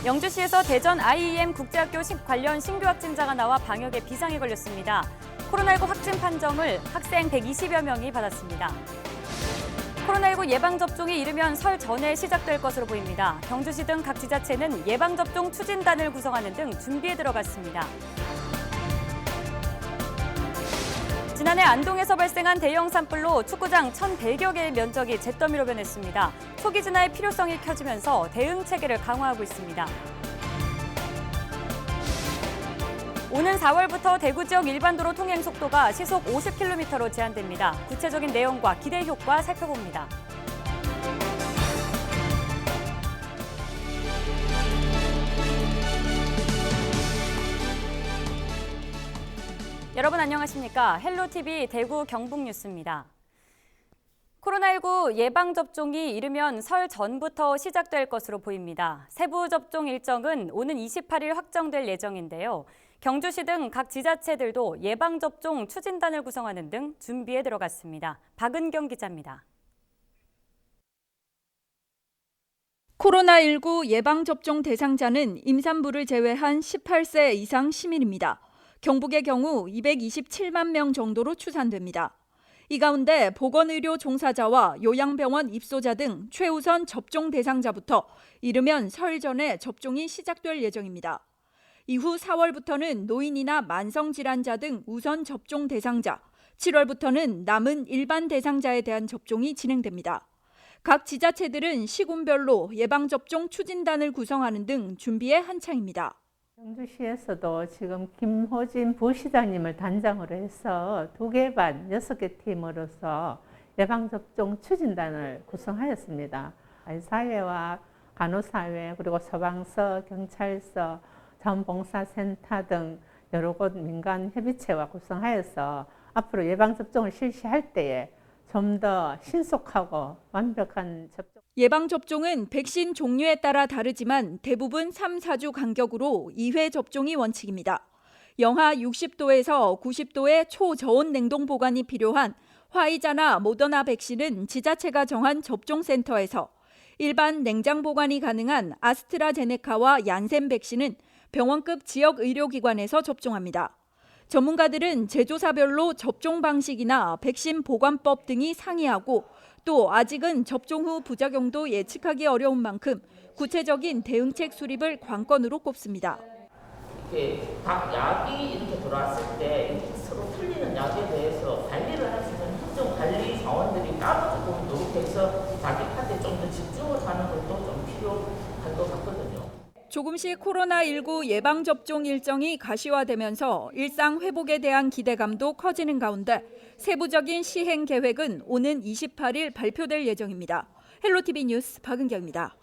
영주시에서 대전 IEM 국제학교 관련 신규 확진자가 나와 방역에 비상이 걸렸습니다. 코로나19 확진 판정을 학생 120여 명이 받았습니다. 코로나19 예방접종이 이르면 설 전에 시작될 것으로 보입니다. 경주시 등 각 지자체는 예방접종 추진단을 구성하는 등 준비에 들어갔습니다. 지난해 안동에서 발생한 대형 산불로 축구장 1,100여 개의 면적이 잿더미로 변했습니다. 초기 진화의 필요성이 켜지면서 대응 체계를 강화하고 있습니다. 오는 4월부터 대구 지역 일반도로 통행 속도가 시속 50km로 제한됩니다. 구체적인 내용과 기대 효과 살펴봅니다. 여러분 안녕하십니까? 헬로TV 대구 경북뉴스입니다. 코로나19 예방접종이 이르면 설 전부터 시작될 것으로 보입니다. 세부 접종 일정은 오는 28일 확정될 예정인데요. 경주시 등 각 지자체들도 예방접종 추진단을 구성하는 등 준비에 들어갔습니다. 박은경 기자입니다. 코로나19 예방접종 대상자는 임산부를 제외한 18세 이상 시민입니다. 경북의 경우 227만 명 정도로 추산됩니다. 이 가운데 보건의료 종사자와 요양병원 입소자 등 최우선 접종 대상자부터 이르면 설 전에 접종이 시작될 예정입니다. 이후 4월부터는 노인이나 만성질환자 등 우선 접종 대상자, 7월부터는 남은 일반 대상자에 대한 접종이 진행됩니다. 각 지자체들은 시군별로 예방접종 추진단을 구성하는 등 준비에 한창입니다. 경주시에서도 지금 김호진 부시장님을 단장으로 해서 2개 반 6개 팀으로서 예방접종 추진단을 구성하였습니다. 사회와 간호사회 그리고 소방서, 경찰서, 자원봉사센터 등 여러 곳 민간 협의체와 구성하여서 앞으로 예방접종을 실시할 때에 좀 더 신속하고 완벽한 접종. 예방접종은 백신 종류에 따라 다르지만 대부분 3, 4주 간격으로 2회 접종이 원칙입니다. 영하 60도에서 90도의 초저온 냉동 보관이 필요한 화이자나 모더나 백신은 지자체가 정한 접종센터에서, 일반 냉장 보관이 가능한 아스트라제네카와 얀센 백신은 병원급 지역 의료기관에서 접종합니다. 전문가들은 제조사별로 접종 방식이나 백신 보관법 등이 상이하고 또 아직은 접종 후 부작용도 예측하기 어려운 만큼 구체적인 대응책 수립을 관건으로 꼽습니다. 각 약이 이렇게 들어왔을 때 서로 틀리는 약에 대해서 관리를 할 수 있는 행정관리 사원들이 따로 조금 노력해서 자기 판에 좀 더 집중을 하는 것도 좀 필요할 것 같거든요. 조금씩 코로나19 예방접종 일정이 가시화되면서 일상 회복에 대한 기대감도 커지는 가운데 세부적인 시행 계획은 오는 28일 발표될 예정입니다. 헬로TV 뉴스 박은경입니다.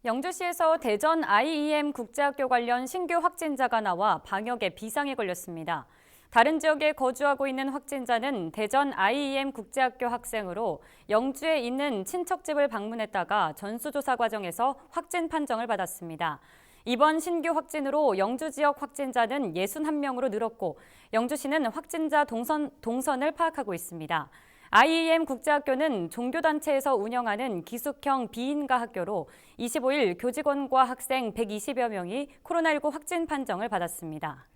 영주시에서 대전 IEM 국제학교 관련 신규 확진자가 나와 방역에 비상이 걸렸습니다. 다른 지역에 거주하고 있는 확진자는 대전 IEM 국제학교 학생으로 영주에 있는 친척집을 방문했다가 전수조사 과정에서 확진 판정을 받았습니다. 이번 신규 확진으로 영주 지역 확진자는 61명으로 늘었고 영주시는 확진자 동선을 파악하고 있습니다. IEM 국제학교는 종교단체에서 운영하는 기숙형 비인가 학교로 25일 교직원과 학생 120여 명이 코로나19 확진 판정을 받았습니다.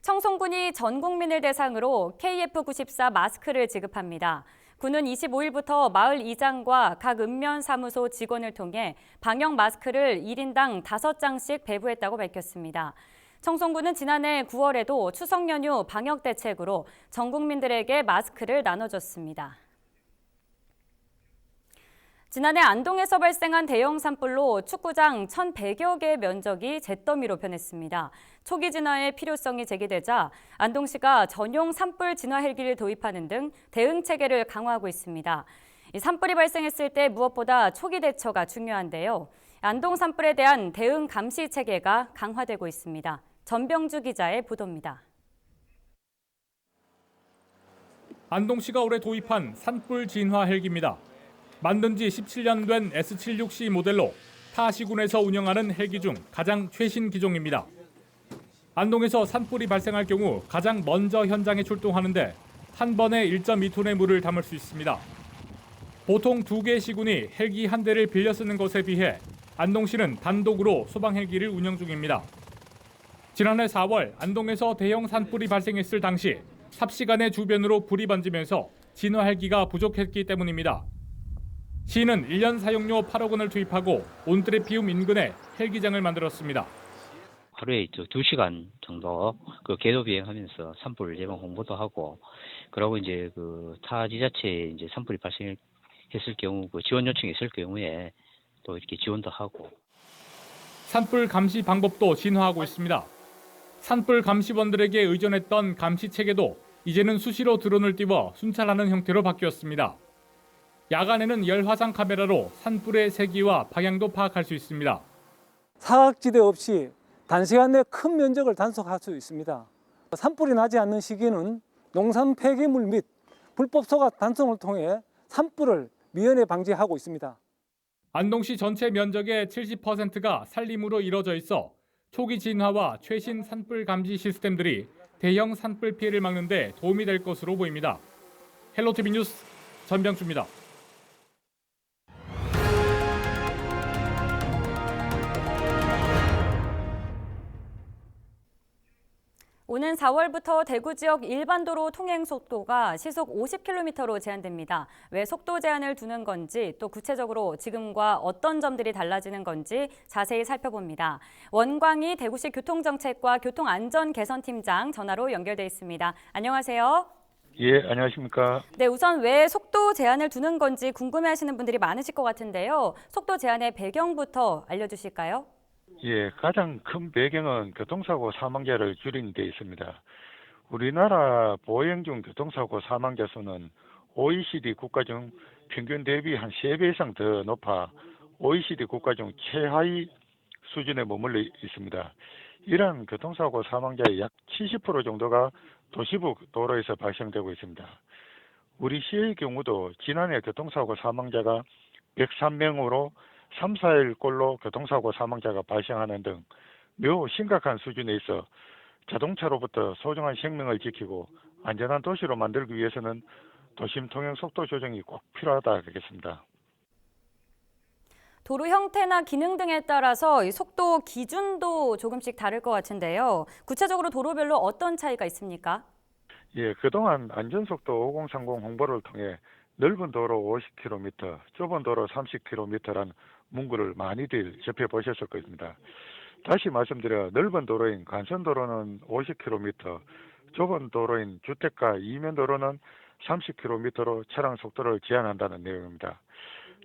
청송군이 전 국민을 대상으로 KF94 마스크를 지급합니다. 군은 25일부터 마을 이장과 각 읍면사무소 직원을 통해 방역 마스크를 1인당 5장씩 배부했다고 밝혔습니다. 청송군은 지난해 9월에도 추석 연휴 방역 대책으로 전 국민들에게 마스크를 나눠줬습니다. 지난해 안동에서 발생한 대형 산불로 축구장 1,100여 개의 면적이 잿더미로 변했습니다. 초기 진화의 필요성이 제기되자 안동시가 전용 산불 진화 헬기를 도입하는 등 대응 체계를 강화하고 있습니다. 이 산불이 발생했을 때 무엇보다 초기 대처가 중요한데요. 안동 산불에 대한 대응 감시 체계가 강화되고 있습니다. 전병주 기자의 보도입니다. 안동시가 올해 도입한 산불 진화 헬기입니다. 만든 지 17년 된 S76C 모델로 타 시군에서 운영하는 헬기 중 가장 최신 기종입니다. 안동에서 산불이 발생할 경우 가장 먼저 현장에 출동하는데 한 번에 1.2톤의 물을 담을 수 있습니다. 보통 2개 시군이 헬기 한 대를 빌려 쓰는 것에 비해 안동시는 단독으로 소방 헬기를 운영 중입니다. 지난해 4월 안동에서 대형 산불이 발생했을 당시 삽시간에 주변으로 불이 번지면서 진화 헬기가 부족했기 때문입니다. 시는 1년 사용료 8억 원을 투입하고 온트레피움 인근에 헬기장을 만들었습니다. 하루에 2시간 정도 계도 비행하면서 산불 예방 홍보도 하고, 그러고 이제 타 지자체에 이제 산불이 발생했을 경우 지원 요청이 있을 경우에 또 이렇게 지원도 하고. 산불 감시 방법도 진화하고 있습니다. 산불 감시원들에게 의존했던 감시 체계도 이제는 수시로 드론을 띄워 순찰하는 형태로 바뀌었습니다. 야간에는 열화상 카메라로 산불의 세기와 방향도 파악할 수 있습니다. 사각지대 없이 단시간 내에 큰 면적을 단속할 수 있습니다. 산불이 나지 않는 시기는 농산 폐기물 및 불법 소각 단속을 통해 산불을 미연에 방지하고 있습니다. 안동시 전체 면적의 70%가 산림으로 이뤄져 있어 초기 진화와 최신 산불 감시 시스템들이 대형 산불 피해를 막는 데 도움이 될 것으로 보입니다. 헬로티비 뉴스 전병주입니다. 오는 4월부터 대구 지역 일반 도로 통행 속도가 시속 50km로 제한됩니다. 왜 속도 제한을 두는 건지, 또 구체적으로 지금과 어떤 점들이 달라지는 건지 자세히 살펴봅니다. 원광희 대구시 교통정책과 교통안전개선팀장 전화로 연결돼 있습니다. 안녕하세요. 예, 안녕하십니까. 네, 우선 왜 속도 제한을 두는 건지 궁금해하시는 분들이 많으실 것 같은데요. 속도 제한의 배경부터 알려주실까요? 예, 가장 큰 배경은 교통사고 사망자를 줄이는 데 있습니다. 우리나라 보행 중 교통사고 사망자 수는 OECD 국가 중 평균 대비 한 3배 이상 더 높아 OECD 국가 중 최하위 수준에 머물러 있습니다. 이러한 교통사고 사망자의 약 70% 정도가 도시부 도로에서 발생되고 있습니다. 우리 시의 경우도 지난해 교통사고 사망자가 103명으로 3, 4일꼴로 교통사고 사망자가 발생하는 등 매우 심각한 수준에 있어 자동차로부터 소중한 생명을 지키고 안전한 도시로 만들기 위해서는 도심 통행 속도 조정이 꼭 필요하다 하겠습니다. 도로 형태나 기능 등에 따라서 이 속도 기준도 조금씩 다를 것 같은데요. 구체적으로 도로별로 어떤 차이가 있습니까? 예, 그동안 안전속도 5030 홍보를 통해 넓은 도로 50km, 좁은 도로 30km란 문구를 많이들 접해보셨을 겁니다. 다시 말씀드려 넓은 도로인 간선도로는 50km, 좁은 도로인 주택가 이면도로는 30km로 차량 속도를 제한한다는 내용입니다.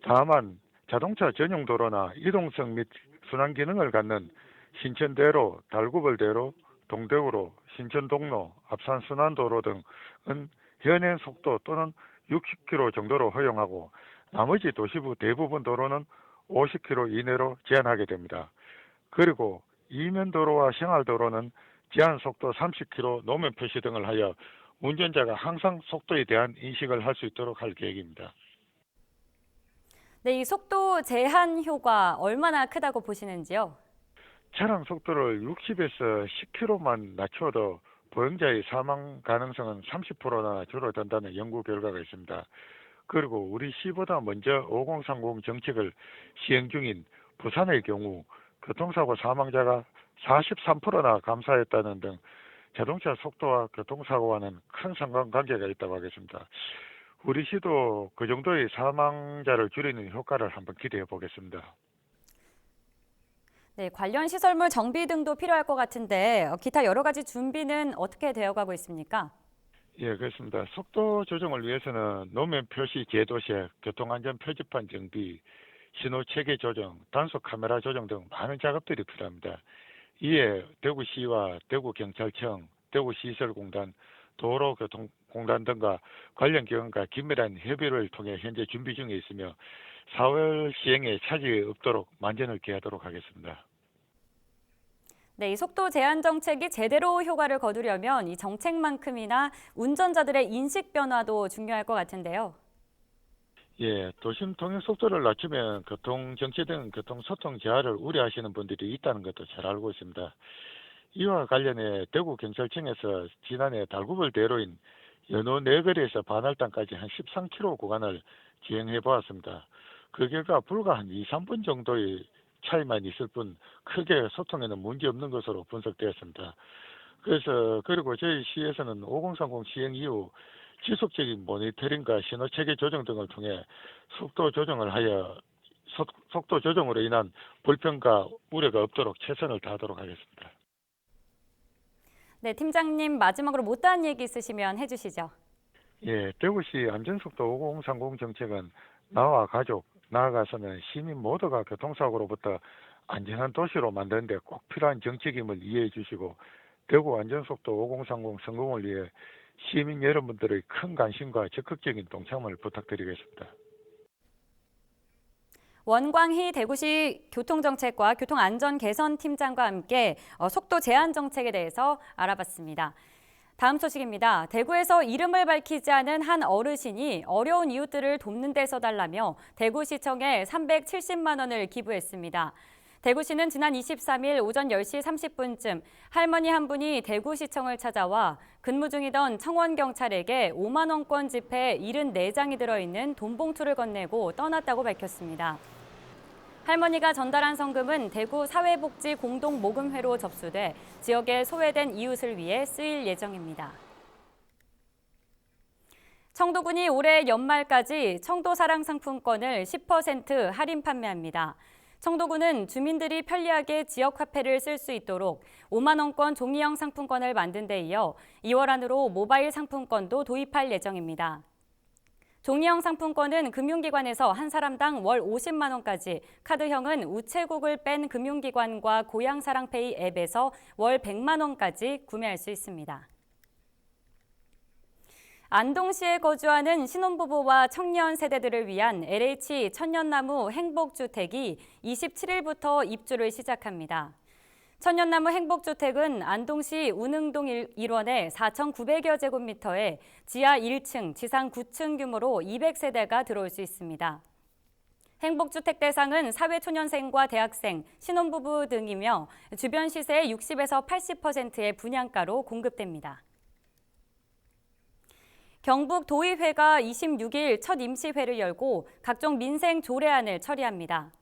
다만 자동차 전용 도로나 이동성 및 순환 기능을 갖는 신천대로, 달구벌대로, 동대구로, 신천동로, 압산순환도로 등은 현행 속도 또는 60km 정도로 허용하고 나머지 도시부 대부분 도로는 50km 이내로 제한하게 됩니다. 그리고 이면도로와 생활도로는 제한 속도 30km 노면 표시 등을 하여 운전자가 항상 속도에 대한 인식을 할 수 있도록 할 계획입니다. 네, 이 속도 제한 효과 얼마나 크다고 보시는지요? 차량 속도를 60에서 10km만 낮춰도 보행자의 사망 가능성은 30%나 줄어든다는 연구 결과가 있습니다. 그리고 우리 시보다 먼저 5030 정책을 시행 중인 부산의 경우 교통사고 사망자가 43%나 감소했다는 등 자동차 속도와 교통사고와는 큰 상관관계가 있다고 하겠습니다. 우리 시도 그 정도의 사망자를 줄이는 효과를 한번 기대해 보겠습니다. 네, 관련 시설물 정비 등도 필요할 것 같은데 기타 여러 가지 준비는 어떻게 되어가고 있습니까? 예, 그렇습니다. 속도 조정을 위해서는 노면 표시 제도색, 교통안전 표지판 정비, 신호 체계 조정, 단속 카메라 조정 등 많은 작업들이 필요합니다. 이에 대구시와 대구경찰청, 대구시설공단, 도로교통공단 등과 관련 기관과 긴밀한 협의를 통해 현재 준비 중에 있으며 4월 시행에 차질이 없도록 만전을 기하도록 하겠습니다. 네, 이 속도 제한 정책이 제대로 효과를 거두려면 이 정책만큼이나 운전자들의 인식 변화도 중요할 것 같은데요. 예, 도심 통행 속도를 낮추면 교통 정체 등 교통 소통 저하를 우려하시는 분들이 있다는 것도 잘 알고 있습니다. 이와 관련해 대구경찰청에서 지난해 달구벌 대로인 연호 내거리에서 반월당까지 한 13km 구간을 주행해 보았습니다. 그 결과 불과 한 2, 3분 정도의 차이만 있을 뿐 크게 소통에는 문제 없는 것으로 분석되었습니다. 그리고 저희 시에서는 5030 시행 이후 지속적인 모니터링과 신호체계 조정 등을 통해 속도 조정으로 인한 불편과 우려가 없도록 최선을 다하도록 하겠습니다. 네, 팀장님 마지막으로 못다한 얘기 있으시면 해주시죠. 예, 대구시 안전속도 5030 정책은 나와 가족, 나아가서는 시민 모두가 교통사고로부터 안전한 도시로 만드는 데 꼭 필요한 정책임을 이해해 주시고 대구 안전속도 5030 성공을 위해 시민 여러분들의 큰 관심과 적극적인 동참을 부탁드리겠습니다. 원광희 대구시 교통정책과 교통안전개선팀장과 함께 속도 제한 정책에 대해서 알아봤습니다. 다음 소식입니다. 대구에서 이름을 밝히지 않은 한 어르신이 어려운 이웃들을 돕는 데 써달라며 대구시청에 370만 원을 기부했습니다. 대구시는 지난 23일 오전 10시 30분쯤 할머니 한 분이 대구시청을 찾아와 근무 중이던 청원경찰에게 5만 원권 지폐 74장이 들어있는 돈봉투를 건네고 떠났다고 밝혔습니다. 할머니가 전달한 성금은 대구 사회복지공동모금회로 접수돼 지역에 소외된 이웃을 위해 쓰일 예정입니다. 청도군이 올해 연말까지 청도사랑 상품권을 10% 할인 판매합니다. 청도군은 주민들이 편리하게 지역화폐를 쓸 수 있도록 5만 원권 종이형 상품권을 만든 데 이어 2월 안으로 모바일 상품권도 도입할 예정입니다. 종이형 상품권은 금융기관에서 한 사람당 월 50만 원까지, 카드형은 우체국을 뺀 금융기관과 고향사랑페이 앱에서 월 100만 원까지 구매할 수 있습니다. 안동시에 거주하는 신혼부부와 청년 세대들을 위한 LH 천년나무 행복주택이 27일부터 입주를 시작합니다. 천년나무 행복주택은 안동시 운흥동 1원에 4,900여 제곱미터에 지하 1층, 지상 9층 규모로 200세대가 들어올 수 있습니다. 행복주택 대상은 사회초년생과 대학생, 신혼부부 등이며 주변 시세의 60에서 80%의 분양가로 공급됩니다. 경북 도의회가 26일 첫 임시회를 열고 각종 민생 조례안을 처리합니다.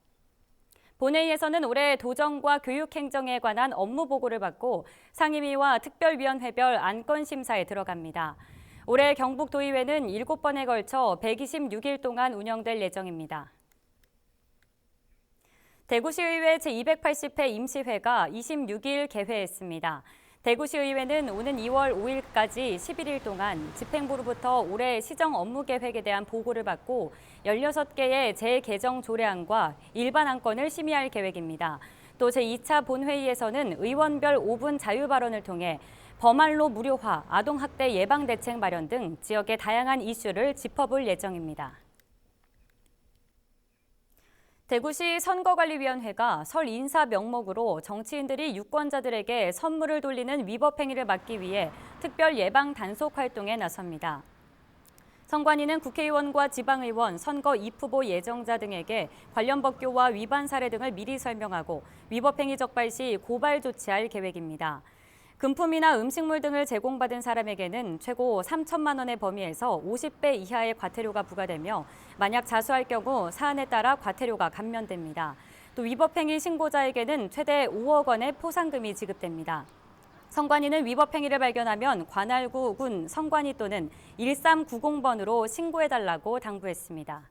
본회의에서는 올해 도정과 교육행정에 관한 업무 보고를 받고 상임위와 특별위원회별 안건심사에 들어갑니다. 올해 경북 도의회는 7번에 걸쳐 126일 동안 운영될 예정입니다. 대구시의회 제280회 임시회가 26일 개회했습니다. 대구시의회는 오는 2월 5일까지 11일 동안 집행부로부터 올해 시정 업무 계획에 대한 보고를 받고 16개의 재개정 조례안과 일반 안건을 심의할 계획입니다. 또 제2차 본회의에서는 의원별 5분 자유 발언을 통해 범할로 무료화, 아동학대 예방 대책 마련 등 지역의 다양한 이슈를 짚어볼 예정입니다. 대구시 선거관리위원회가 설 인사 명목으로 정치인들이 유권자들에게 선물을 돌리는 위법 행위를 막기 위해 특별 예방 단속 활동에 나섭니다. 선관위는 국회의원과 지방의원, 선거 입후보 예정자 등에게 관련 법규와 위반 사례 등을 미리 설명하고 위법 행위 적발 시 고발 조치할 계획입니다. 금품이나 음식물 등을 제공받은 사람에게는 최고 3천만 원의 범위에서 50배 이하의 과태료가 부과되며 만약 자수할 경우 사안에 따라 과태료가 감면됩니다. 또 위법행위 신고자에게는 최대 5억 원의 포상금이 지급됩니다. 선관위는 위법행위를 발견하면 관할구, 군, 선관위 또는 1390번으로 신고해달라고 당부했습니다.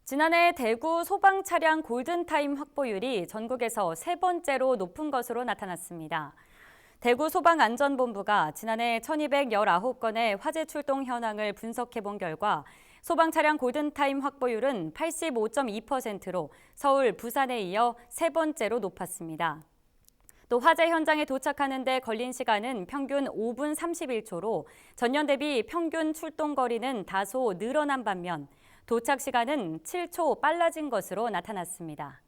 지난해 대구 소방 차량 골든타임 확보율이 전국에서 세 번째로 높은 것으로 나타났습니다. 대구 소방안전본부가 지난해 1219건의 화재 출동 현황을 분석해본 결과 소방 차량 골든타임 확보율은 85.2%로 서울, 부산에 이어 세 번째로 높았습니다. 또 화재 현장에 도착하는 데 걸린 시간은 평균 5분 31초로 전년 대비 평균 출동 거리는 다소 늘어난 반면 도착 시간은 7초 빨라진 것으로 나타났습니다.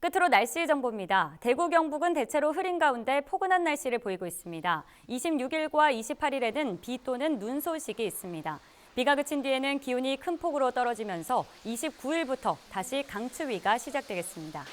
끝으로 날씨 정보입니다. 대구, 경북은 대체로 흐린 가운데 포근한 날씨를 보이고 있습니다. 26일과 28일에는 비 또는 눈 소식이 있습니다. 비가 그친 뒤에는 기온이 큰 폭으로 떨어지면서 29일부터 다시 강추위가 시작되겠습니다.